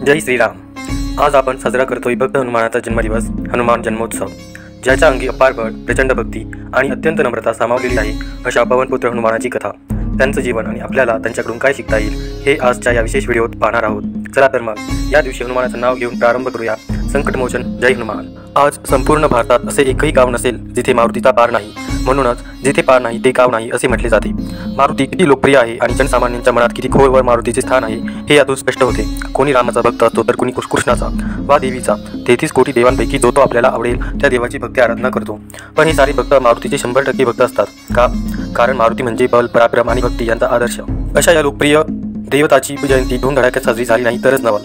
जय श्रीराम। आज आपण साजरा करतोय भक्त हनुमानाचा जन्मदिवस, हनुमान जन्मोत्सव। ज्याच्या अंगी अपार बळ, प्रचंड भक्ती आणि अत्यंत नम्रता सामावलेली आहे अशा पवनपुत्र हनुमानाची कथा, त्यांचं जीवन आणि आपल्याला त्यांच्याकडून काय शिकता येईल हे आजच्या या विशेष व्हिडिओत पाहणार आहोत। चला तर मग या दिवशी हनुमानाचं नाव घेऊन प्रारंभ करूया। संकटमोचन जय हनुमान। आज संपूर्ण भारतात असे एकही गाव नसेल जिथे मारुतीचा पार नाही, म्हणूनच जिथे पार नाही ते गाव नाही असे म्हटले जाते। मारुती किती लोकप्रिय आहे आणि जनसामान्यांच्या मनात किती खोलवर मारुतीचे स्थान आहे हे यातून स्पष्ट होते। कोणी रामाचा भक्त असतो तर कोणी कृष्णाचा वा देवीचा। 33 कोटी देवांपैकी जो तो आपल्याला आवडेल त्या देवाची भक्ती आराधना करतो। पण हे सारे भक्त मारुतीचे 100% भक्त असतात का? कारण मारुती म्हणजे बल, पराक्रम आणि भक्ती यांचा आदर्श। अशा या लोकप्रिय देवताची जयंती धूमधडाक्यात साजरी झाली नाही तरच नवल।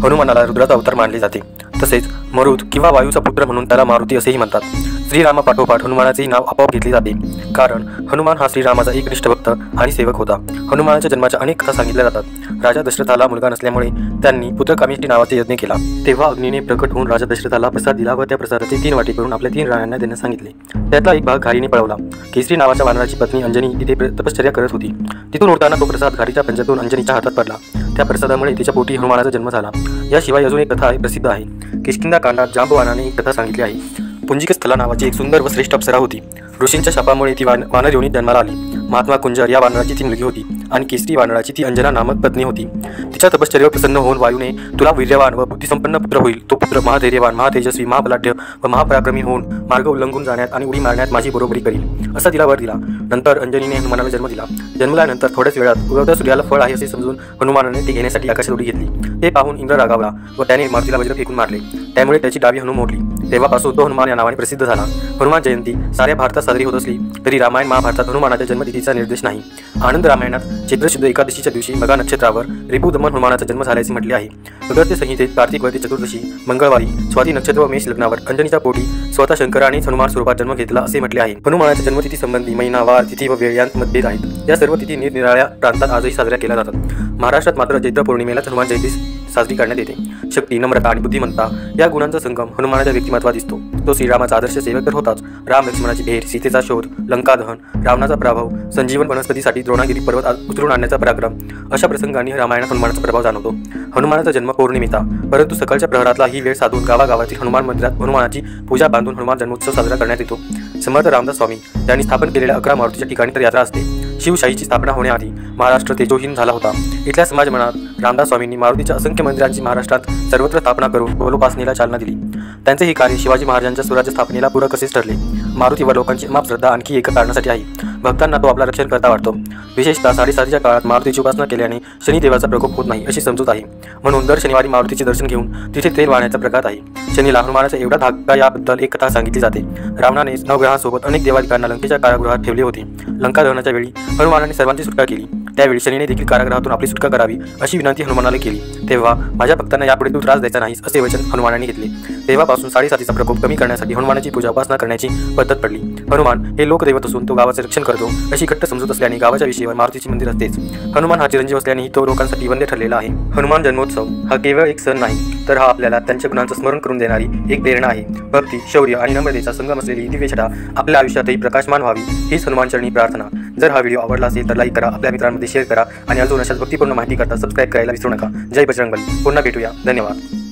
हनुमानाला रुद्राचा अवतार मानले जाते, तसेच मरुत किंवा वायूचा पुत्र म्हणून त्याला मारुती असेही म्हणतात। श्रीरामापाठोपाठ हनुमानाचेही नाव आपोआप घेतले जाते, कारण हनुमान हा श्रीरामाचा एकनिष्ठ भक्त आणि सेवक होता। हनुमानाच्या जन्माच्या अनेक कथा सांगितल्या जातात। राजा दशरथाला मुलगा नसल्यामुळे त्यांनी पुत्रकामेष्टी नावाचे यज्ञ केला। तेव्हा अग्नीने प्रकट होऊन राजा दशरथाला प्रसाद दिला व त्या प्रसादाचे 3 वाटे करून आपल्या 3 राण्यांना देण्यास सांगितले। त्यातला एक भाग घारीने पळवला। केसरी नावाच्या वानराची पत्नी अंजनी तिथे तपश्चर्या करत होती। तिथून उडताना तो प्रसाद घारीच्या पंजातून अंजनीच्या हातात पडला। त्या प्रसादामुळे तिच्या पोटी हनुमानाचा जन्म झाला। याशिवाय अजून एक कथा प्रसिद्ध आहे। किष्किंधा कांडात जांबवानाने एक कथा सांगितली आहे। पुंजिक स्थला नावाची एक सुंदर व श्रेष्ठ अप्सरा होती। ऋषींच्या शापामुळे ती वानर योनीत जन्माला आली। महात्मा कुंजर या वानराची ती मुलगी होती आणि केसरी वानराची ती अंजना नामक पत्नी होती। तिच्या तपश्चर्येवर प्रसन्न होऊन वायूने तुला वीर्यवान व बुद्धिसंपन्न पुत्र होईल। तो पुत्र महाधैर्यवान, महातेजस्वी, महाबलाढ्य व महापराक्रमी होऊन मार्ग उल्लंघून जाण्यात आणि उडी मारण्यात माझी बरोबरी करील असा तिला वर दिला। नंतर अंजनीने हनुमानाला जन्म दिला। जन्मल्यानंतर थोड्याच वेळात उगवत्या सूर्याला फळ आहे असे समजून हनुमानाने ती घेण्यासाठी आकाशात उडी घेतली। ते पाहून इंद्र रागावला व त्याने मारुतीला वज्र फेकून मारले। त्यामुळे त्याची डावी हनू मोडली। तेव्हापासून तो हनुमान या नावाने प्रसिद्ध झाला। हनुमान जयंती साऱ्या भारतात साजरी होत असली तरी रामायण महाभारतात हनुमानाच्या जन्मतिथीचा निर्देश नाही। आनंद रामायणात चैत्र शुद्ध एकादशीच्या दिवशी मघा नक्षत्रावर रिपुदमन हनुमानाचा जन्म झाल्याचे म्हटले आहे। अगस्त्य संहितेत कार्तिक वती चतुर्दशी मंगळवारी स्वाती नक्षत्र व मेष लग्नावर अंजनीच्या पोटी स्वतः शंकराने हनुमान स्वरूपात जन्म घेतला असे म्हटले आहे। हनुमानाच्या जन्मतिथी संबंधी महिना, वार, तिथी व वेळ यांत मतभेद आहेत। या सर्व तिथी निरनिराळ्या प्रांतात आजही साजऱ्या केल्या जातात। महाराष्ट्रात मात्र चैत्र पौर्णिमेलाच हनुमान जयंती साजरी करण्यात येते। शक्ती, नम्रता आणि बुद्धिमत्ता या गुणांचा संगम हनुमानाच्या व्यक्तिमत्वात दिसतो। तो श्रीरामाचा आदर्श सेवक तर होताच, राम लक्ष्मणाची भेट, सीतेचा शोध, लंकादहन, रावणाचा पराभव, संजीवन वनस्पतीसाठी द्रोणागिरी पर्वत उचलून आणण्याचा पराक्रम अशा प्रसंगांनी रामायणात हनुमानाचा प्रभाव जाणवतो। हनुमानाचा जन्म पौर्णिमेचा, परंतु सकाळच्या प्रहरातला ही वेळ साधून गावागावातील हनुमान मंदिरात हनुमानाची पूजा बांधून हनुमान जन्मोत्सव साजरा करण्यात येतो। समर्थ रामदास स्वामी यांनी स्थापन केलेल्या 11 मारुतीच्या ठिकाणी तर यात्रा असते। शिवशाहीची स्थापना होण्याआधी महाराष्ट्र तेजोहीन झाला होता। इथल्या समाज मनात रामदास स्वामींनी मारुतीच्या असंख्य मंदिरांची महाराष्ट्रात सर्वत्र स्थापना करून बलोपासनेला चालना दिली। त्यांचे हे कार्य शिवाजी महाराजांच्या स्वराज्य स्थापनेला पूरक असेच ठरले। मारुतीवर लोकांची अमाप श्रद्धा आणखी एका कारणासाठी आहे, भक्तांना तो आपला रक्षण करता वाटतो। विशेषतः 7:30च्या काळात मारुतीची उपासना केल्याने शनिदेवाचा प्रकोप होत नाही अशी समजूत आहे। म्हणून दर शनिवारी मारुतीचे दर्शन घेऊन तिथे तेल वाहण्याचा प्रघात आहे। शनीला हनुमानाचा एवढा धाका याबद्दल एक कथा सांगितली जाते। रावणाने नवग्रहांसोबत अनेक देवादिकांना लंकेच्या कारागृहात ठेवले होते। लंका दहनाच्या वेळी हनुमानाने सर्वांची सुटका केली। त्यावेळी शनीने देखील कारागृहातून आपली सुटका करावी अशी विनंती हनुमानाला केली। तेव्हा माझ्या भक्तांना यापुढे तू त्रास द्यायचा नाहीस असे वचन हनुमानाने घेतले। तेव्हापासून 7:30चा प्रकोप कमी करण्यासाठी हनुमानाची पूजा उपासना करण्याची पद्धत पडली। हनुमान हे लोकदैवत असून तो गावाचे रक्षण करतो अशी घट्ट समजूत असल्याने गावाच्या विषयावर मारुतीचे मंदिर असतेच। हनुमान हा चिरंजीव असल्यानेही तो लोकांसाठी वंद्य ठरलेला आहे। हनुमान जन्मोत्सव हा केवळ एक सण नाही, तर हा आपल्याला त्यांच्या गुणांचं स्मरण करून देणारी एक प्रेरणा आहे। भक्ती, शौर्य आणि नम्रतेचा संगम असलेली ही दिव्य छटा आपल्या आयुष्यातही प्रकाशमान व्हावी हीच हनुमानचरणी प्रार्थना। जर हा व्हिडिओ आवडला असेल तर लाईक करा, आपल्या मित्रांमध्ये शेअर करा आणि अजून अशाच भक्तिपूर्ण माहिती करता सबस्क्राईब करायला विसरू नका। जय बजरंगबली। पुन्हा भेटूया। धन्यवाद।